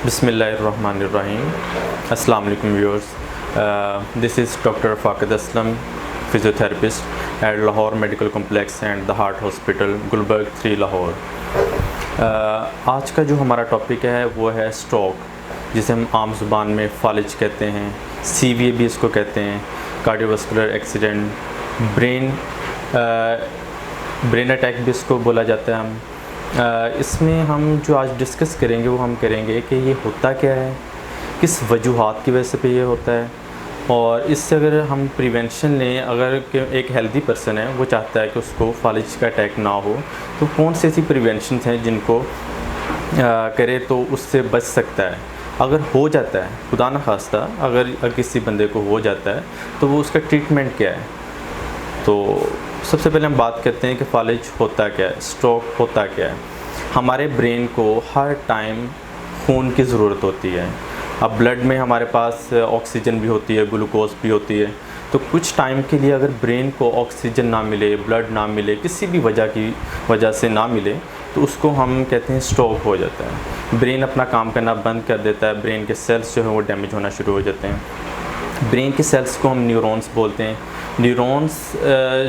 बिस्मिल्लाहिर्रहमानिर्रहीम। अस्सलाम वालेकुम viewers. This is doctor Faqid Aslam, physiotherapist at Lahore medical complex and the heart hospital, Gulberg 3, Lahore. आज का जो हमारा टॉपिक है वो है स्ट्रोक, जिसे हम आम ज़ुबान में फालिज कहते हैं, CVA भी इसको कहते हैं, कार्डियोवास्कुलर एक्सीडेंट, ब्रेन अटैक भी इसको बोला जाता है। इसमें हम जो आज डिस्कस करेंगे वो हम करेंगे कि ये होता क्या है, किस वजूहात की वजह से ये होता है, और इससे अगर हम प्रिवेंशन लें, अगर एक हेल्दी पर्सन है वो चाहता है कि उसको फालिज का अटैक ना हो, तो कौन सी ऐसी प्रिवेंशन हैं जिनको करे तो उससे बच सकता है। अगर हो जाता है, खुदा न खास्ता अगर किसी बंदे को हो जाता है तो वो उसका ट्रीटमेंट क्या है। तो सबसे पहले हम बात करते हैं कि फालिज होता क्या है, स्ट्रोक होता क्या है। हमारे ब्रेन को हर टाइम खून की ज़रूरत होती है। अब ब्लड में हमारे पास ऑक्सीजन भी होती है, ग्लूकोज भी होती है। तो कुछ टाइम के लिए अगर ब्रेन को ऑक्सीजन ना मिले, ब्लड ना मिले, किसी भी वजह से ना मिले, तो उसको हम कहते हैं स्ट्रोक हो जाता है। ब्रेन अपना काम करना बंद कर देता है, ब्रेन के सेल्स जो है वो डैमेज होना शुरू हो जाते हैं। ब्रेन के सेल्स को हम न्यूरॉन्स बोलते हैं। न्यूरॉन्स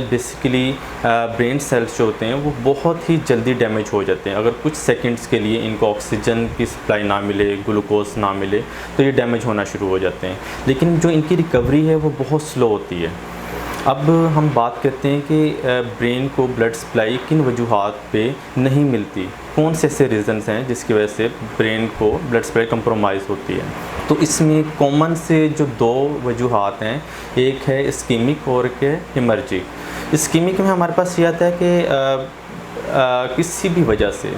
बेसिकली ब्रेन सेल्स जो होते हैं वो बहुत ही जल्दी डैमेज हो जाते हैं। अगर कुछ सेकंड्स के लिए इनको ऑक्सीजन की सप्लाई ना मिले, ग्लूकोज ना मिले, तो ये डैमेज होना शुरू हो जाते हैं। लेकिन जो इनकी रिकवरी है वो बहुत स्लो होती है। अब हम बात करते हैं कि ब्रेन को ब्लड सप्लाई किन वजूहात पे नहीं मिलती, कौन से ऐसे रीज़न्स हैं जिसकी वजह से ब्रेन को ब्लड सप्लाई कंप्रोमाइज़ होती है। तो इसमें कॉमन से जो दो वजूहात हैं, एक है इस्कीमिक और एक है हेमर्जिक। इस्कीमिक में हमारे पास ये आता है कि किसी भी वजह से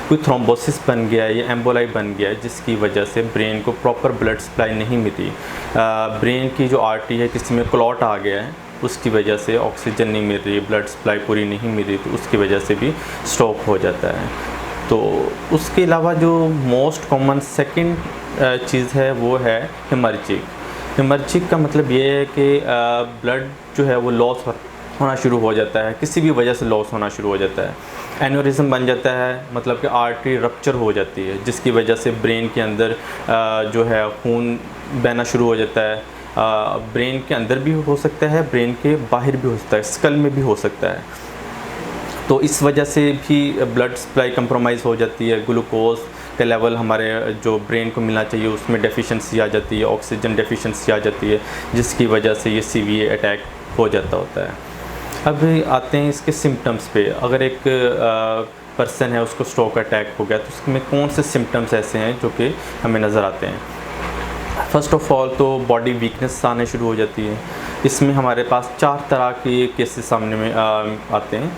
कोई थ्रोम्बोसिस बन गया है या एम्बोलाई बन गया है, जिसकी वजह से ब्रेन को प्रॉपर ब्लड सप्लाई नहीं मिली। ब्रेन की जो आर्टरी है, किसी में क्लॉट आ गया है, उसकी वजह से ऑक्सीजन नहीं मिल रही, ब्लड सप्लाई पूरी नहीं मिल रही, तो उसकी वजह से भी स्ट्रोक हो जाता है। तो उसके अलावा जो मोस्ट कॉमन सेकंड चीज़ है वो है हेमर्जिक। हेमर्जिक का मतलब ये है कि ब्लड जो है वो लॉस होना शुरू हो जाता है, किसी भी वजह से लॉस होना शुरू हो जाता है। एन्यूरिज्म बन जाता है, मतलब कि आर्टरी रप्चर हो जाती है, जिसकी वजह से ब्रेन के अंदर जो है खून बहना शुरू हो जाता है। ब्रेन के अंदर भी हो सकता है, ब्रेन के बाहर भी हो सकता है, स्कल में भी हो सकता है। तो इस वजह से भी ब्लड सप्लाई कंप्रोमाइज़ हो जाती है। ग्लूकोज का लेवल हमारे जो ब्रेन को मिलना चाहिए उसमें डेफिशिएंसी आ जाती है, ऑक्सीजन डेफिशिएंसी आ जाती है, जिसकी वजह से ये CVA अटैक हो जाता होता है। अब आते हैं इसके सिम्टम्स पे। अगर एक पर्सन है, उसको स्ट्रोक अटैक हो गया, तो उसमें कौन से सिम्टम्स ऐसे हैं जो कि हमें नज़र आते हैं। फ़र्स्ट ऑफ़ ऑल तो बॉडी वीकनेस आने शुरू हो जाती है। इसमें हमारे पास 4 तरह के केसेस सामने में आते हैं।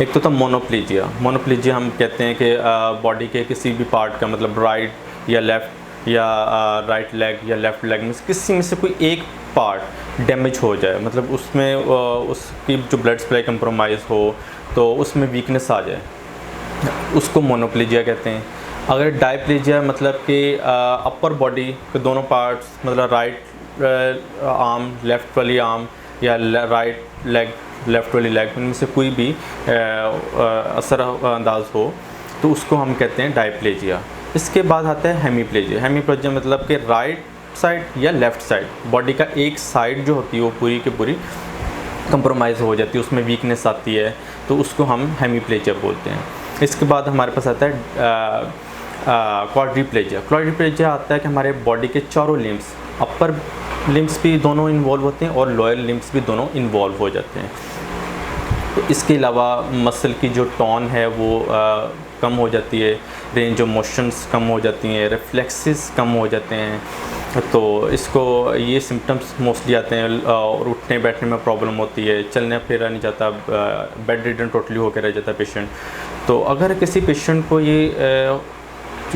एक तो मोनोप्लेजिया। मोनोप्लेजिया हम कहते हैं कि बॉडी के किसी भी पार्ट का, मतलब राइट या लेफ़्ट या राइट लेग या लेफ़्ट लेग में किसी में से कोई एक पार्ट डैमेज हो जाए, मतलब उसमें उसकी जो ब्लड सप्लाई कंप्रोमाइज़ हो, तो उसमें वीकनेस आ जाए, उसको मोनोप्लेजिया कहते हैं। अगर डायप्लेजिया मतलब कि अपर बॉडी के दोनों पार्ट्स, मतलब राइट आर्म, लेफ़्ट वाली आर्म या राइट लेग, लेफ़्ट वाली लेग, इनमें से कोई भी असर अंदाज हो, तो उसको हम कहते हैं डायप्लेजिया। इसके बाद आता है हेमीप्लेजिया। हेमीप्लेजिया मतलब कि राइट साइड या लेफ़्ट साइड, बॉडी का एक साइड जो होती है वो पूरी की पूरी कंप्रोमाइज़ हो जाती है, उसमें वीकनेस आती है, तो उसको हम हेमीप्लेजिया बोलते हैं। इसके बाद हमारे पास आता है क्वाड्रिप्लेजिया। क्वाड्रिप्लेजिया आता है कि हमारे बॉडी के चारों लिम्स, अपर लिम्स भी दोनों इन्वॉल्व होते हैं और लोअर लिम्स भी दोनों इन्वॉल्व हो जाते हैं। तो इसके अलावा मसल की जो टोन है वो कम हो जाती है, रेंज ऑफ मोशंस कम हो जाती हैं, रिफ्लेक्सेस कम हो जाते हैं। तो ये सिम्टम्स मोस्टली आते हैं, और उठने बैठने में प्रॉब्लम होती है, चलने फिरना नहीं जाता, बेड रिडन टोटली होकर रह जाता है पेशेंट। तो अगर किसी पेशेंट को ये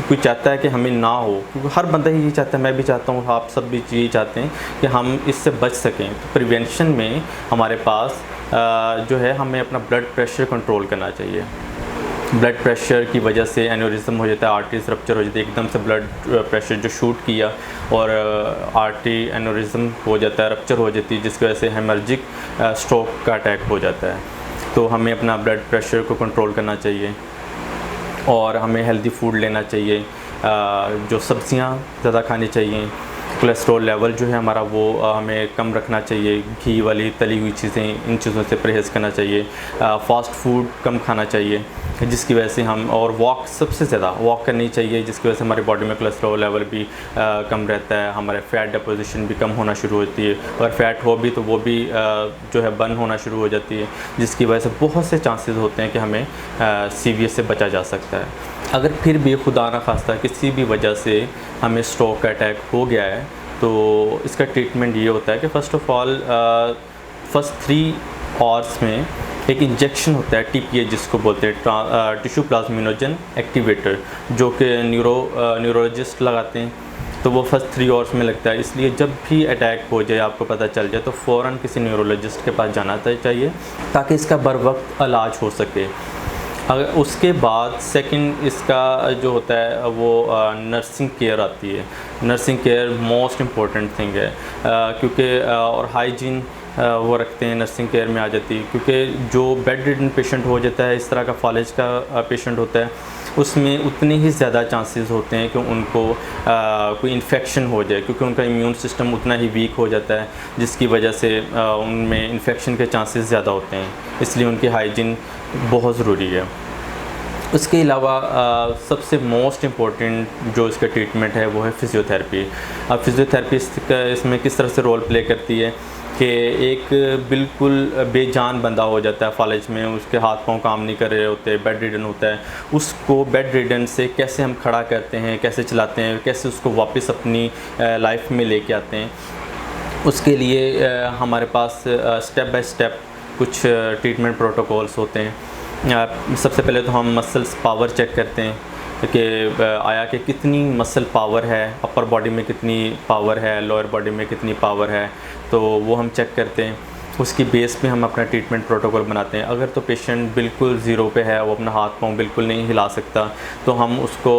कोई चाहता है कि हमें ना हो, क्योंकि हर बंदा ही ये चाहता है, मैं भी चाहता हूँ, आप सब भी यही चाहते हैं कि हम इससे बच सकें, तो प्रिवेंशन में हमारे पास जो है हमें अपना ब्लड प्रेशर कंट्रोल करना चाहिए। ब्लड प्रेशर की वजह से एन्यूरिज्म हो जाता है, आर्टरीज रप्चर हो जाती है, एकदम से ब्लड प्रेशर जो शूट किया और आर्टरी एन्यूरिज्म हो जाता है, रप्चर हो जाती है, जिसकी वजह से हेमर्जिक स्ट्रोक का अटैक हो जाता है। तो हमें अपना ब्लड प्रेशर को कंट्रोल करना चाहिए और हमें हेल्दी फूड लेना चाहिए। जो सब्जियां ज़्यादा खानी चाहिए। कोलेस्ट्रॉल लेवल जो है हमारा वो हमें कम रखना चाहिए। घी वाली तली हुई चीज़ें, इन चीज़ों से परहेज़ करना चाहिए। फ़ास्ट फूड कम खाना चाहिए, जिसकी वजह से हम, और वॉक सबसे ज़्यादा वॉक करनी चाहिए, जिसकी वजह से हमारी बॉडी में कोलेस्ट्रॉल लेवल भी कम रहता है। हमारे फ़ैट डिपोजिशन भी कम होना शुरू होती है। अगर फ़ैट हो भी तो वो भी जो है बर्न होना शुरू हो जाती है, जिसकी वजह से बहुत से चांसेस होते हैं कि हमें सीवीएस से बचा जा सकता है। अगर फिर भी खुदा न खास्ता किसी भी वजह से हमें स्ट्रोक का अटैक हो गया है, तो इसका ट्रीटमेंट ये होता है कि first of all first 3 hours में एक इंजेक्शन होता है टीपीए, जिसको बोलते हैं टिश्यू प्लाज्मिनोजन एक्टिवेटर, जो कि न्यूरोलॉजिस्ट लगाते हैं। तो वो फर्स्ट 3 आवर्स में लगता है। इसलिए जब भी अटैक हो जाए, आपको पता चल जाए, तो फ़ौरन किसी न्यूरोलॉजिस्ट के पास जाना चाहिए, ताकि इसका बर वक्त इलाज हो सके। अगर उसके बाद सेकंड इसका जो होता है वो नर्सिंग केयर आती है। Nursing care most important thing है, क्योंकि और हाइजीन वो रखते हैं, नर्सिंग केयर में आ जाती है। क्योंकि जो बेड रिडन पेशेंट हो जाता है, इस तरह का फालिज का पेशेंट होता है, उसमें उतने ही ज़्यादा चांसेस होते हैं कि उनको कोई इन्फेक्शन हो जाए, क्योंकि उनका इम्यून सिस्टम उतना ही वीक हो जाता है, जिसकी वजह से उनमें इन्फेक्शन के चांसेस ज़्यादा होते हैं। इसलिए उनकी हाइजीन बहुत ज़रूरी है। उसके अलावा सबसे मोस्ट इम्पॉर्टेंट जो इसका ट्रीटमेंट है वो है फ़िज़ियोथेरेपी। अब फ़िज़ियोथेरेपी इसमें किस तरह से रोल प्ले करती है कि एक बिल्कुल बेजान बंदा हो जाता है फालिज में, उसके हाथ पांव काम नहीं कर रहे होते, बेड रिडन होता है। उसको बेड रिडन से कैसे हम खड़ा करते हैं, कैसे चलाते हैं, कैसे उसको वापस अपनी लाइफ में लेके आते हैं, उसके लिए हमारे पास स्टेप बाय स्टेप कुछ ट्रीटमेंट प्रोटोकॉल्स होते हैं। सबसे पहले तो हम मसल्स पावर चेक करते हैं कि आया कि कितनी मसल पावर है, अपर बॉडी में कितनी पावर है, लोअर बॉडी में कितनी पावर है, तो वो हम चेक करते हैं। उसकी बेस पे हम अपना ट्रीटमेंट प्रोटोकॉल बनाते हैं। अगर तो पेशेंट बिल्कुल ज़ीरो पे है, वो अपना हाथ पांव बिल्कुल नहीं हिला सकता, तो हम उसको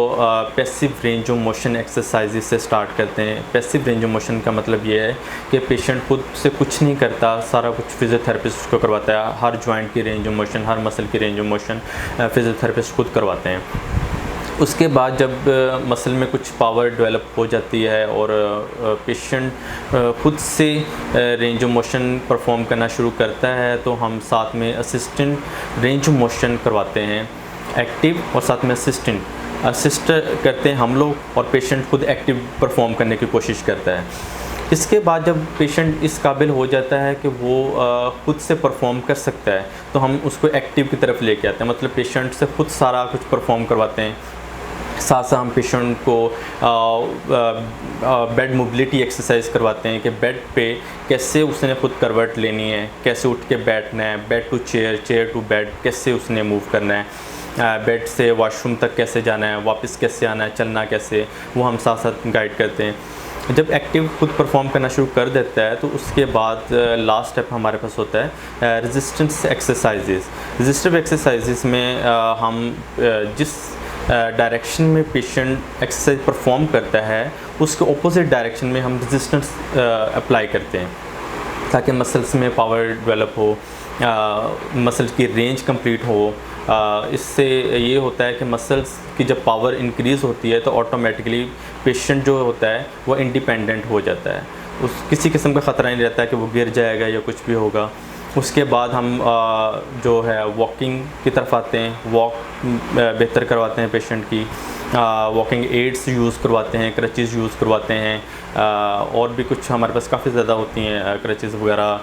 passive range of motion exercises से स्टार्ट करते हैं। पैसिव रेंज ऑफ मोशन का मतलब ये है कि पेशेंट खुद से कुछ नहीं करता, सारा कुछ फिज़ियोथेरेपिस्ट उसको करवाता है। हर जॉइंट की range of motion, her muscle की रेंज ऑफ मोशन फिज़ियोथेरेपिस्ट खुद करवाते हैं। उसके बाद जब मसल में कुछ पावर डेवलप हो जाती है और पेशेंट खुद से रेंज ऑफ मोशन परफॉर्म करना शुरू करता है, तो हम साथ में असिस्टेंट रेंज ऑफ मोशन करवाते हैं, एक्टिव और साथ में असिस्ट करते हैं हम लोग, और पेशेंट खुद एक्टिव परफॉर्म करने की कोशिश करता है। इसके बाद जब पेशेंट इस काबिल हो जाता है कि वो खुद से परफॉर्म कर सकता है, तो हम उसको एक्टिव की तरफ लेके आते हैं। मतलब पेशेंट से खुद सारा कुछ परफॉर्म करवाते हैं। साथ साथ हम पेशेंट को बेड मोबिलिटी एक्सरसाइज करवाते हैं कि बेड पे कैसे उसने खुद करवट लेनी है, कैसे उठ के बैठना है, bed to chair, chair to bed कैसे उसने मूव करना है, बेड से वॉशरूम तक कैसे जाना है, वापस कैसे आना है, चलना कैसे, वो हम साथ साथ गाइड करते हैं। जब एक्टिव खुद परफॉर्म करना शुरू कर देता है, तो उसके बाद लास्ट स्टेप हमारे पास होता है रेजिस्टेंस एक्सरसाइजेस। रेजिस्टिव एक्सरसाइजेस में हम जिस डायरेक्शन में पेशेंट एक्सरसाइज परफॉर्म करता है, उसके ऑपोजिट डायरेक्शन में हम रेजिस्टेंस अप्लाई करते हैं, ताकि मसल्स में पावर डेवलप हो, मसल्स की रेंज कंप्लीट हो। इससे ये होता है कि मसल्स की जब पावर इंक्रीज़ होती है, तो ऑटोमेटिकली पेशेंट जो होता है वो इंडिपेंडेंट हो जाता है। उस किसी किस्म का ख़तरा नहीं रहता है कि वो गिर जाएगा या कुछ भी होगा। उसके बाद हम जो है वॉकिंग की तरफ आते हैं। वॉक बेहतर करवाते हैं पेशेंट की, वॉकिंग एड्स यूज़ करवाते हैं, क्रचेज़ यूज़ करवाते हैं, और भी कुछ हमारे पास काफ़ी ज़्यादा होती हैं क्रचेज़ वगैरह,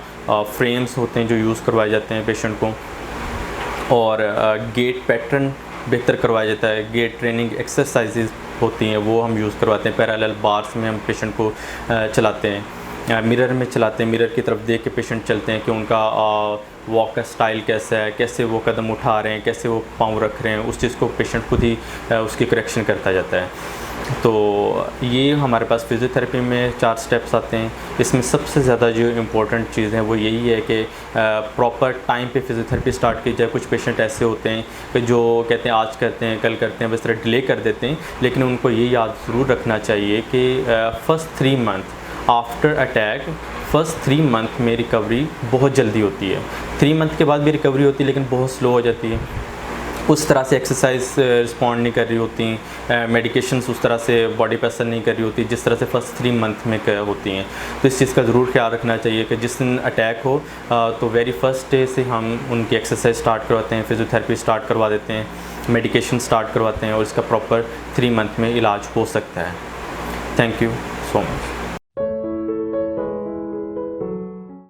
फ्रेम्स होते हैं जो यूज़ करवाए जाते हैं पेशेंट को, और गेट पैटर्न बेहतर करवाया जाता है। गेट ट्रेनिंग एक्सरसाइजेज होती हैं वो हम यूज़ करवाते हैं। पैरेलल बार्स में हम पेशेंट को चलाते हैं, मिरर में चलाते हैं, मिरर की तरफ देख के पेशेंट चलते हैं कि उनका वॉक का स्टाइल कैसा है, कैसे वो कदम उठा रहे हैं, कैसे वो पाँव रख रहे हैं, उस चीज़ को पेशेंट खुद ही उसकी करेक्शन करता जाता है। तो ये हमारे पास फिज़ियोथेरेपी में 4 स्टेप्स आते हैं। इसमें सबसे ज़्यादा जो इम्पोर्टेंट चीज़ है वो यही है कि प्रॉपर टाइम पे फिज़ियोथेरेपी स्टार्ट की जाए। कुछ पेशेंट ऐसे होते हैं कि जो कहते हैं आज करते हैं, कल करते हैं, बस तरह डिले कर देते हैं, लेकिन उनको ये याद ज़रूर रखना चाहिए कि first 3 month after attack, first 3 month में रिकवरी बहुत जल्दी होती है। 3 मंथ के बाद भी रिकवरी होती है, लेकिन बहुत स्लो हो जाती है। उस तरह से एक्सरसाइज रिस्पॉन्ड नहीं कर रही होती, मेडिकेशंस उस तरह से बॉडी पे असर नहीं कर रही होती जिस तरह से फर्स्ट 3 मंथ में होती हैं। तो इस चीज़ का ज़रूर ख्याल रखना चाहिए कि जिस दिन अटैक हो तो वेरी फर्स्ट डे से हम उनकी एक्सरसाइज स्टार्ट करवाते हैं, फिज़ियोथेरेपी स्टार्ट करवा देते हैं, मेडिकेशन स्टार्ट करवाते हैं और इसका प्रॉपर 3 मंथ में इलाज हो सकता है। Thank you so much.